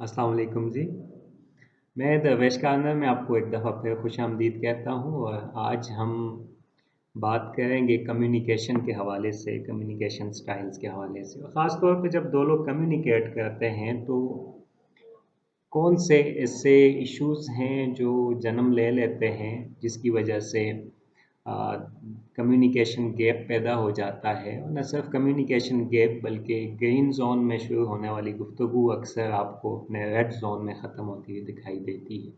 अस्सलाम वालेकुम जी। मैं दरवेश कार्नर में आपको एक दफ़ा फिर खुशामदीद कहता हूँ और आज हम बात करेंगे कम्युनिकेशन के हवाले से, कम्युनिकेशन स्टाइल्स के हवाले से। और ख़ास तौर पे जब 2 लोग कम्युनिकेट करते हैं तो कौन से ऐसे इश्यूज़ हैं जो जन्म ले लेते हैं जिसकी वजह से कम्युनिकेशन गैप पैदा हो जाता है। और न सिर्फ कम्युनिकेशन गैप बल्कि ग्रीन जोन में शुरू होने वाली गुफ्तगू अक्सर आपको अपने रेड जोन में ख़त्म होती हुई दिखाई देती है।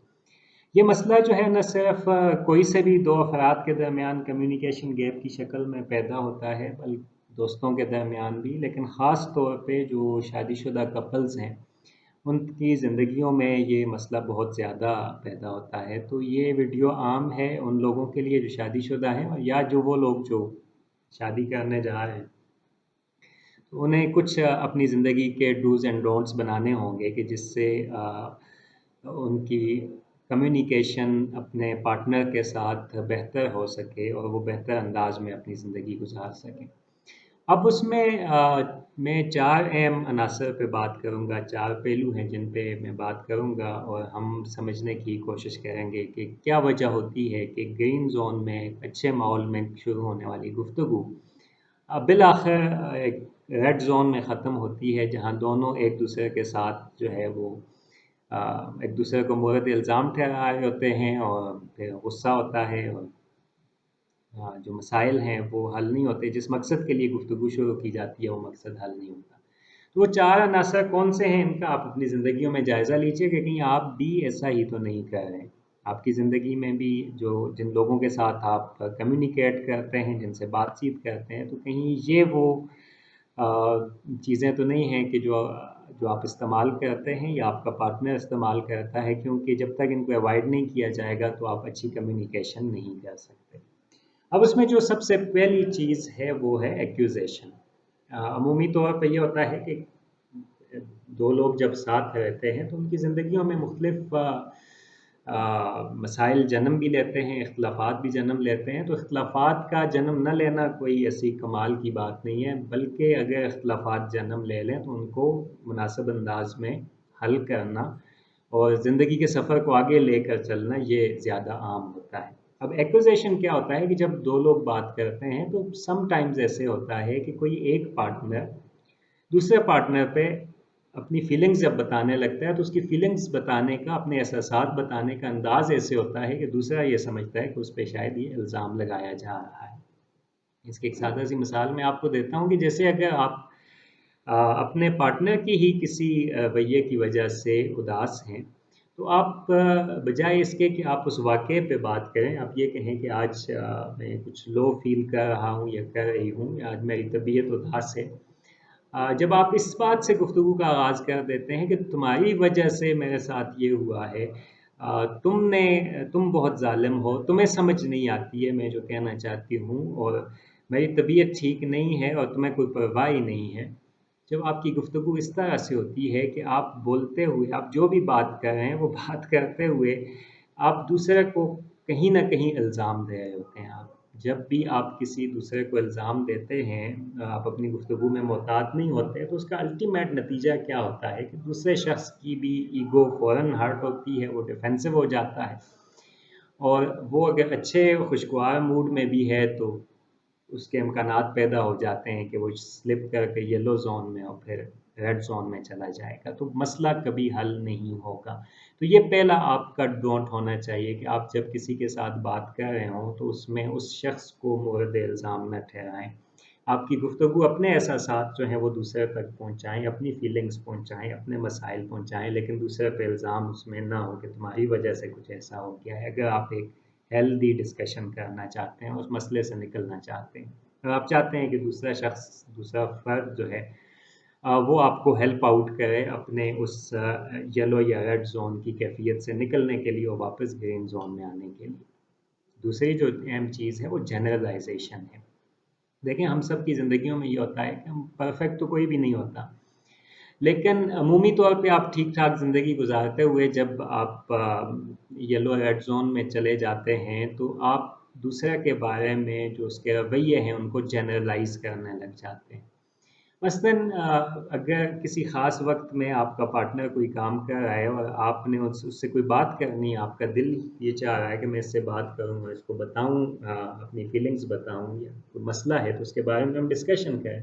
ये मसला जो है न सिर्फ कोई से भी दो अफराद के दरमियान कम्युनिकेशन गैप की शक्ल में पैदा होता है बल्कि दोस्तों के दरमियान भी, लेकिन ख़ास तौर पे जो शादीशुदा कपल्स हैं उनकी ज़िंदगियों में ये मसला बहुत ज़्यादा पैदा होता है। तो ये वीडियो आम है उन लोगों के लिए जो शादीशुदा हैं और या जो वो लोग जो शादी करने जा रहे हैं। तो उन्हें कुछ अपनी ज़िंदगी के डूज़ एंड डोंट्स बनाने होंगे कि जिससे उनकी कम्युनिकेशन अपने पार्टनर के साथ बेहतर हो सके और वो बेहतर अंदाज में अपनी ज़िंदगी गुजार सकें। अब उसमें मैं 4 अहम अनासर पे बात करूँगा, 4 पहलू हैं जिन पे मैं बात करूँगा और हम समझने की कोशिश करेंगे कि क्या वजह होती है कि ग्रीन ज़ोन में एक अच्छे माहौल में शुरू होने वाली गुफ्तगू बिल-आखिर एक रेड ज़ोन में ख़त्म होती है, जहाँ दोनों एक-दूसरे के साथ जो है वो एक-दूसरे को मोरद इल्ज़ाम ठहरा रहे होते हैं और फिर गुस्सा होता है और जो मसाइल हैं वो हल नहीं होते, जिस मकसद के लिए गुफ्तगू शुरू की जाती है वो मकसद हल नहीं होता। तो वो 4 अनासर कौन से हैं इनका आप अपनी ज़िंदगियों में जायज़ा लीजिए कि कहीं आप भी ऐसा ही तो नहीं कर रहे हैं। आपकी ज़िंदगी में भी जो जिन लोगों के साथ आप कम्युनिकेट करते हैं, जिनसे बातचीत करते हैं, तो कहीं ये वो चीज़ें तो नहीं हैं कि जो जो आप इस्तेमाल करते हैं या आपका पार्टनर इस्तेमाल करता है, क्योंकि जब तक इनको अवॉइड नहीं किया जाएगा तो आप अच्छी कम्युनिकेशन नहीं कर सकते। अब उसमें जो सबसे पहली चीज़ है वो है एक्यूज़ेशन। अमूमी तौर पे ये होता है कि 2 लोग जब साथ रहते हैं तो उनकी ज़िंदगियों में मुख्तलिफ़ मसाइल जन्म भी लेते हैं, इख्तिलाफ़ात भी जन्म लेते हैं। तो इख्तिलाफ़ात का जन्म न लेना कोई ऐसी कमाल की बात नहीं है, बल्कि अगर इख्तिलाफ़ात जन्म ले लें तो उनको मुनासिब अंदाज़ में हल करना और ज़िंदगी के सफ़र को आगे लेकर चलना ये ज़्यादा आम होता है। अब एक्विज़िशन क्या होता है कि जब 2 लोग बात करते हैं तो समटाइम्स ऐसे होता है कि कोई एक पार्टनर दूसरे पार्टनर पे अपनी फीलिंग्स जब बताने लगता है तो उसकी फीलिंग्स बताने का, अपने एहसासात बताने का अंदाज़ ऐसे होता है कि दूसरा ये समझता है कि उस पे शायद ये इल्ज़ाम लगाया जा रहा है। इसकी एक सादा-सी मिसाल मैं आपको देता हूँ कि जैसे अगर आप अपने पार्टनर की ही किसी रवैये की वजह से उदास हैं, तो आप बजाय इसके कि आप उस वाक़ये पे बात करें, आप ये कहें कि आज मैं कुछ लो फ़ील कर रहा हूँ या कर रही हूँ, या आज मेरी तबीयत उदास है। जब आप इस बात से गुफ्तगू का आगाज़ कर देते हैं कि तुम्हारी वजह से मेरे साथ ये हुआ है, तुम बहुत ज़ालिम हो, तुम्हें समझ नहीं आती है मैं जो कहना चाहती हूँ, और मेरी तबीयत ठीक नहीं है और तुम्हें कोई परवाह ही नहीं है। जब आपकी गुफ्तगू इस तरह से होती है कि आप बोलते हुए, आप जो भी बात कर रहे हैं, वो बात करते हुए आप दूसरे को कहीं न कहीं इल्ज़ाम दे रहे होते हैं आप। जब भी आप किसी दूसरे को इल्ज़ाम देते हैं, आप अपनी गुफ्तगू में मोहतात नहीं होते, तो उसका अल्टीमेट नतीजा क्या होता है कि दूसरे शख्स की भी ईगो फ़ौरन हर्ट होती है, वो डिफेंसिव हो जाता है और वो अगर अच्छे खुशगवार मूड में भी है तो उसके इम्कानात पैदा हो जाते हैं कि वो स्लिप करके येलो ज़ोन में और फिर रेड ज़ोन में चला जाएगा, तो मसला कभी हल नहीं होगा। तो ये पहला आपका डोंट होना चाहिए कि आप जब किसी के साथ बात कर रहे हों, तो उसमें उस शख्स को मोरद इल्ज़ाम न ठहराएँ। आपकी गुफ्तगू अपने एहसासात जो हैं वो दूसरे तक पहुँचाएँ, अपनी फीलिंग्स पहुँचाएँ, अपने मसाइल पहुँचाएँ, लेकिन दूसरे पे इल्ज़ाम उसमें ना हो कि तुम्हारी वजह से कुछ ऐसा हो गया है। अगर आप एक हेल्दी डिस्कशन करना चाहते हैं, उस मसले से निकलना चाहते हैं, और आप चाहते हैं कि दूसरा शख्स, दूसरा फ़र्द जो है वो आपको हेल्प आउट करे अपने उस येलो या रेड ज़ोन की कैफ़ियत से निकलने के लिए और वापस ग्रीन ज़ोन में आने के लिए। दूसरी जो अहम चीज़ है वो जनरलाइज़ेशन है। देखिए, हम सब की ज़िंदगियों में ये होता है कि हम परफ़ेक्ट तो कोई भी नहीं होता। लेकिन अमूमी तौर पे आप ठीक-ठाक ज़िंदगी गुज़ारते हुए जब आप येलो रेड ज़ोन में चले जाते हैं, तो आप दूसरे के बारे में जो उसके रवैये हैं, उनको जनरलाइज़ करने लग जाते हैं। मसलन अगर किसी ख़ास वक़्त में आपका पार्टनर कोई काम कर रहा है और आपने उससे कोई बात करनी है, आपका दिल ये चाह रहा है कि मैं इससे बात करूँ और इसको बताऊँ, अपनी फीलिंग्स बताऊँ या कोई मसला है तो उसके बारे में हम डिस्कशन करें।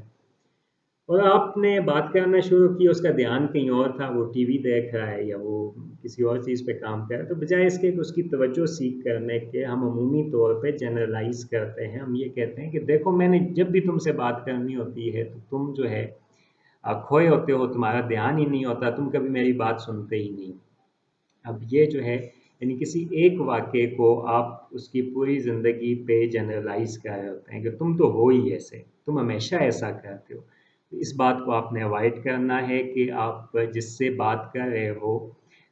और आपने बात करना शुरू की, उसका ध्यान कहीं और था, वो टीवी देख रहा है या वो किसी और चीज़ पे काम कर रहा है, तो बजाय इसके कि उसकी तवज्जो सीख करने के हम अमूमी तौर पे जनरलाइज़ करते हैं। हम ये कहते हैं कि देखो मैंने जब भी तुमसे बात करनी होती है, तो तुम जो है खोए होते हो, तुम्हारा ध्यान ही नहीं होता, तुम कभी मेरी बात सुनते ही नहीं। अब ये जो है यानी किसी एक वाक़ये को आप उसकी पूरी ज़िंदगी पे जनरलाइज़ कर रहे होते हैं कि तुम तो हो ही ऐसे, तुम हमेशा ऐसा करते हो। तो इस बात को आपने अवॉइड करना है कि आप जिससे बात कर रहे हो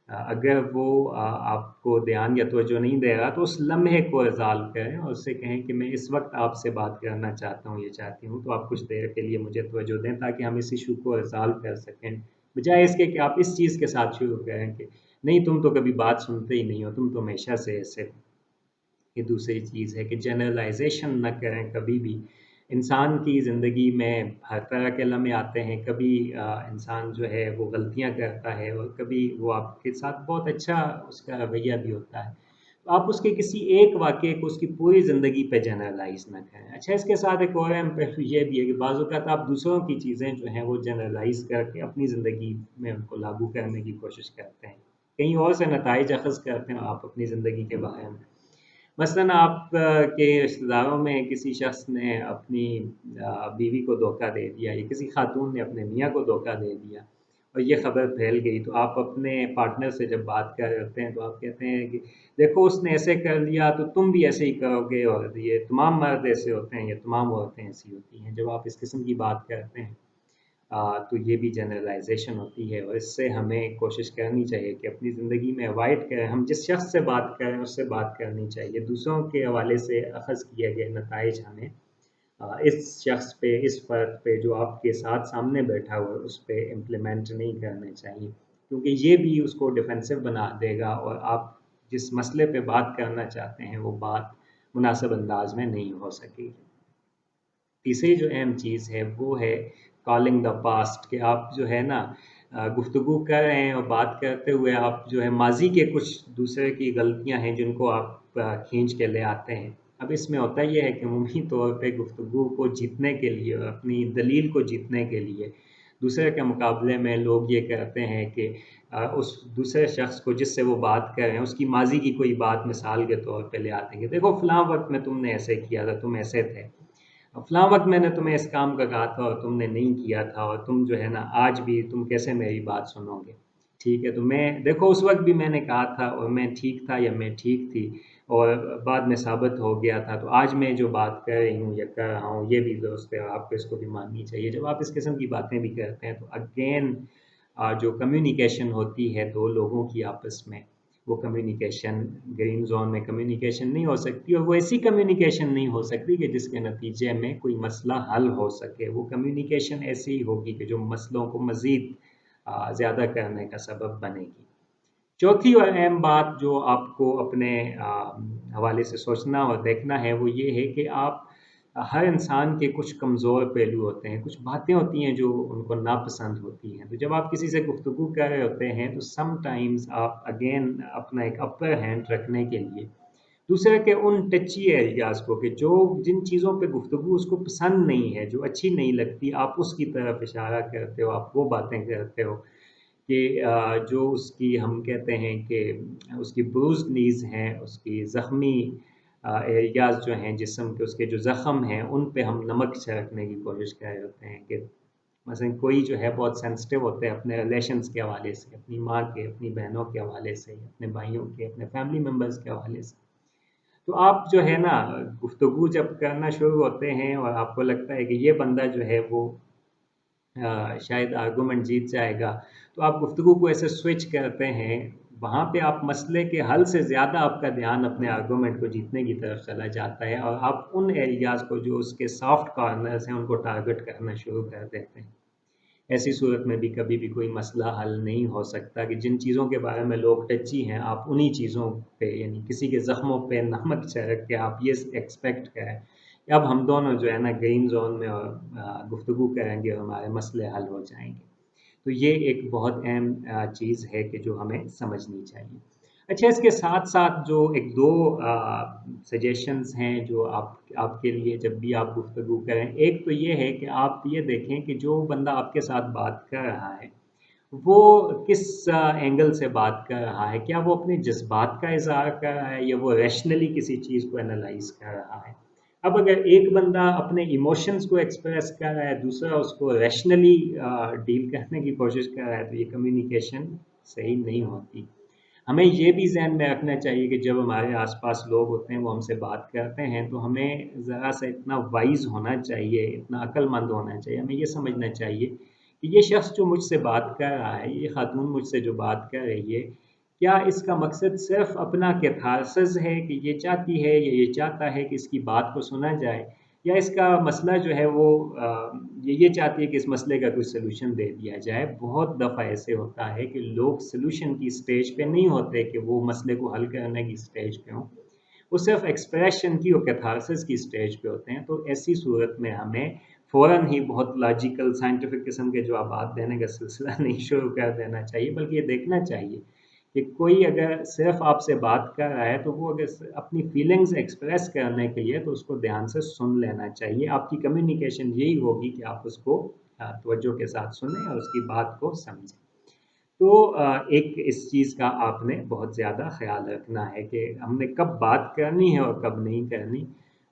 अगर वो आपको ध्यान या तवज्जो नहीं दे रहा तो उस लम्हे को रिज़ॉल्व करें और उससे कहें कि मैं इस वक़्त आपसे बात करना चाहता हूँ या चाहती हूँ, तो आप कुछ देर के लिए मुझे तवज्जो दें ताकि हम इस इश्यू को रिज़ॉल्व कर सकें। बजाय इसके कि आप इस चीज़ के साथ शुरू करें कि नहीं तुम तो कभी बात सुनते ही नहीं हो, तुम तो हमेशा से ऐसे हो। ये दूसरी चीज़ है कि जनरलाइज़ेशन ना करें कभी भी। इंसान की ज़िंदगी में हर तरह के लम्हे आते हैं, कभी इंसान जो है वो गलतियाँ करता है और कभी वो आपके साथ बहुत अच्छा उसका रवैया भी होता है। तो आप उसके किसी एक वाक़ये को उसकी पूरी ज़िंदगी पे जनरलाइज़ ना करें। अच्छा इसके साथ एक और अहम पहलू ये भी है कि बाज़ औक़ात आप दूसरों की चीज़ें जो हैं वो जनरलाइज़ करके अपनी ज़िंदगी में उनको लागू करने की कोशिश करते हैं। कहीं और से नताइज अख़ज़ करते हैं आप अपनी ज़िंदगी के बारे में। मसलन आप के रिश्तेदारों में किसी शख़्स ने अपनी बीवी को धोखा दे दिया या किसी ख़ातून ने अपने मियाँ को धोखा दे दिया और ये ख़बर फैल गई, तो आप अपने पार्टनर से जब बात कर रहे होते हैं, तो आप कहते हैं कि देखो उसने ऐसे कर लिया, तो तुम भी ऐसे ही करोगे और ये तमाम मर्द ऐसे होते हैं या तमाम औरतें ऐसी होती हैं। जब आप इस किस्म की बात करते हैं तो ये भी जनरलाइज़ेशन होती है और इससे हमें कोशिश करनी चाहिए कि अपनी ज़िंदगी में अवॉइड करें। हम जिस शख़्स से बात करें उससे बात करनी चाहिए। दूसरों के हवाले से अख़ज़ किए गए नताइज हमें इस शख़्स पे, इस फ़र्द पे जो आपके साथ सामने बैठा हुआ है, उस पे इम्प्लीमेंट नहीं करने चाहिए। क्योंकि ये भी उसको डिफेंसिव बना देगा और आप जिस मसले पे बात करना चाहते हैं, वो बात मुनासिब अंदाज़ में नहीं हो सकेगी। तीसरी जो अहम चीज़ है वो है कॉलिंग द पास्ट कि आप जो है ना गुफ्तगू कर रहे हैं और बात करते हुए आप जो है माज़ी के कुछ दूसरे की गलतियाँ हैं जिनको आप खींच के ले आते हैं। अब इसमें होता ये है कि अमूमी तौर पे गुफ्तगू को जीतने के लिए और अपनी दलील को जीतने के लिए दूसरे के मुकाबले में लोग ये करते हैं कि उस दूसरे शख़्स को जिससे वो बात कर रहे हैं उसकी माज़ी की कोई बात मिसाल के तौर पे ले आते हैं कि देखो फ़लाँ वक़्त में तुमने ऐसे किया था, तुम ऐसे थे। फलाँ वक़्त मैंने तुम्हें इस काम का कहा था और तुमने नहीं किया था और तुम जो है ना आज भी तुम कैसे मेरी बात सुनोगे? ठीक है, तो मैं देखो उस वक़्त भी मैंने कहा था और मैं ठीक था या मैं ठीक थी और बाद में साबित हो गया था, तो आज मैं जो बात कर रही हूँ या कर रहा हूँ ये भी दुरुस्त है और आपको इसको भी माननी चाहिए। जब आप इस किस्म की बातें भी करते हैं तो अगेन जो कम्युनिकेशन होती है 2 लोगों की आपस में वो कम्युनिकेशन ग्रीन ज़ोन में कम्युनिकेशन नहीं हो सकती और वो ऐसी कम्युनिकेशन नहीं हो सकती कि जिसके नतीजे में कोई मसला हल हो सके। वो कम्युनिकेशन ऐसी ही होगी कि जो मसलों को मज़ीद ज़्यादा करने का सबब बनेगी। चौथी और अहम बात जो आपको अपने हवाले से सोचना और देखना है वो ये है कि आप हर इंसान के कुछ कमज़ोर पहलू होते हैं, कुछ बातें होती हैं जो उनको नापसंद होती हैं। तो जब आप किसी से गुफ्तगू कर रहे होते हैं तो समटाइम्स आप अगेन अपना एक अपर हैंड रखने के लिए दूसरे के उन टची एरियाज़ को कि जो जिन चीज़ों पे गुफ्तगू उसको पसंद नहीं है, जो अच्छी नहीं लगती, आप उसकी तरफ इशारा करते हो, आप वो बातें करते हो कि जो उसकी हम कहते हैं कि उसकी ब्रूज़्ड नीज़ हैं, उसकी ज़ख्मी एरियाज़ जो हैं जिस्म के उसके जो ज़ख्म हैं, उन पे हम नमक छिड़कने की कोशिश कर रहे होते हैं कि मसलन कोई जो है बहुत सेंसिटिव होते हैं अपने रिलेशंस के हवाले से, अपनी माँ के, अपनी बहनों के हवाले से, अपने भाइयों के, अपने फैमिली मेंबर्स के हवाले से। तो आप जो है ना गुफ्तगू जब करना शुरू होते हैं और आपको लगता है कि ये बंदा जो है वो शायद आर्गुमेंट जीत जाएगा, तो आप गुफ्तगू को ऐसे स्विच करते हैं, वहाँ पे आप मसले के हल से ज़्यादा आपका ध्यान अपने आर्गुमेंट को जीतने की तरफ चला जाता है और आप उन एरियाज़ को जो उसके सॉफ्ट कॉर्नर्स हैं, उनको टारगेट करना शुरू कर देते हैं। ऐसी सूरत में भी कभी भी कोई मसला हल नहीं हो सकता कि जिन चीज़ों के बारे में लोग टची हैं, आप उन्हीं चीज़ों पे यानी किसी के ज़ख्मों पे नमक छिड़क के आप ये एक्सपेक्ट करें अब हम दोनों जो है ना ग्रीन जोन में और गुफ्तगू करेंगे और हमारे मसले हल हो जाएंगे। तो ये एक बहुत अहम चीज़ है कि जो हमें समझनी चाहिए। अच्छा, इसके साथ-साथ जो 1-2 सजेशंस हैं जो आपके लिए जब भी आप गुफ्तगू करें। एक तो ये है कि आप ये देखें कि जो बंदा आपके साथ बात कर रहा है, वो किस एंगल से बात कर रहा है? क्या वो अपने जज़्बात का इज़हार कर रहा है या वो रैशनली किसी चीज़ को एनालाइज़ कर रहा है? अब अगर एक बंदा अपने इमोशंस को एक्सप्रेस कर रहा है, दूसरा उसको रैशनली डील करने की कोशिश कर रहा है, तो ये कम्युनिकेशन सही नहीं होती। हमें ये भी ज़हन में रखना चाहिए कि जब हमारे आस-पास लोग होते हैं, वो हमसे बात करते हैं, तो हमें ज़रा-सा इतना वाइज़ होना चाहिए, इतना अक्लमंद होना चाहिए, हमें ये समझना चाहिए कि ये शख़्स जो मुझसे बात कर रहा है, ये ख़ातून मुझसे जो बात कर रही है, क्या इसका मकसद सिर्फ़ अपना कैथारसिस है कि ये चाहती है या ये चाहता है कि इसकी बात को सुना जाए, या इसका मसला जो है वो ये चाहती है कि इस मसले का कोई सॉल्यूशन दे दिया जाए। बहुत दफ़ा ऐसे होता है कि लोग सॉल्यूशन की स्टेज पे नहीं होते कि वो मसले को हल करने की स्टेज पे हों। वो सिर्फ़ एक्सप्रेशन की और कैथारसिस की स्टेज पे होते हैं। तो ऐसी सूरत में हमें फ़ौरन ही बहुत लॉजिकल साइंटिफ़िक किस्म के जवाबात देने का सिलसिला नहीं शुरू कर देना चाहिए, बल्कि ये देखना चाहिए कि कोई अगर सिर्फ़ आपसे बात कर रहा है, तो वो अगर अपनी फीलिंग्स एक्सप्रेस करने के लिए तो उसको ध्यान से सुन लेना चाहिए। आपकी कम्युनिकेशन यही होगी कि आप उसको तवज्जो के साथ सुनें और उसकी बात को समझें। तो एक इस चीज़ का आपने बहुत ज़्यादा ख़्याल रखना है कि हमने कब बात करनी है और कब नहीं करनी।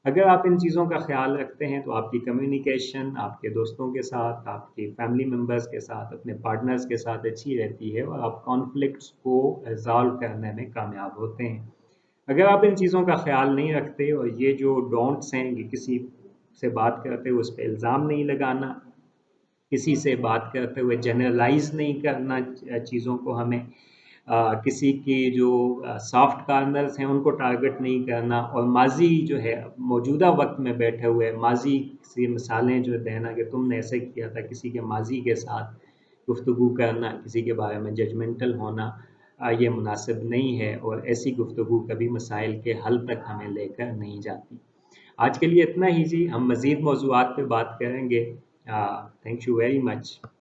अगर आप इन चीज़ों का ख़्याल रखते हैं तो आपकी कम्युनिकेशन आपके दोस्तों के साथ, आपके फैमिली मेंबर्स के साथ, अपने पार्टनर्स के साथ अच्छी रहती है और आप कॉन्फ्लिक्ट्स को रिज़ॉल्व करने में कामयाब होते हैं। अगर आप इन चीज़ों का ख़्याल नहीं रखते और ये जो डोंट्स हैं कि किसी से बात करते हुए उस पे इल्ज़ाम नहीं लगाना, किसी से बात करते हुए जनरलाइज़ नहीं करना चीज़ों को हमें, किसी की जो सॉफ्ट कॉर्नर्स हैं उनको टारगेट नहीं करना और माज़ी जो है मौजूदा वक़्त में बैठे हुए माज़ी से मिसालें जो देना कि तुमने ऐसे किया था, किसी के माज़ी के साथ गुफ्तगू करना, किसी के बारे में जजमेंटल होना ये मुनासिब नहीं है और ऐसी गुफ्तगू कभी मसाइल के हल तक हमें लेकर नहीं जाती। आज के लिए इतना ही जी, हम मज़ीद मौज़ूआत पे बात करेंगे। Thank you very much.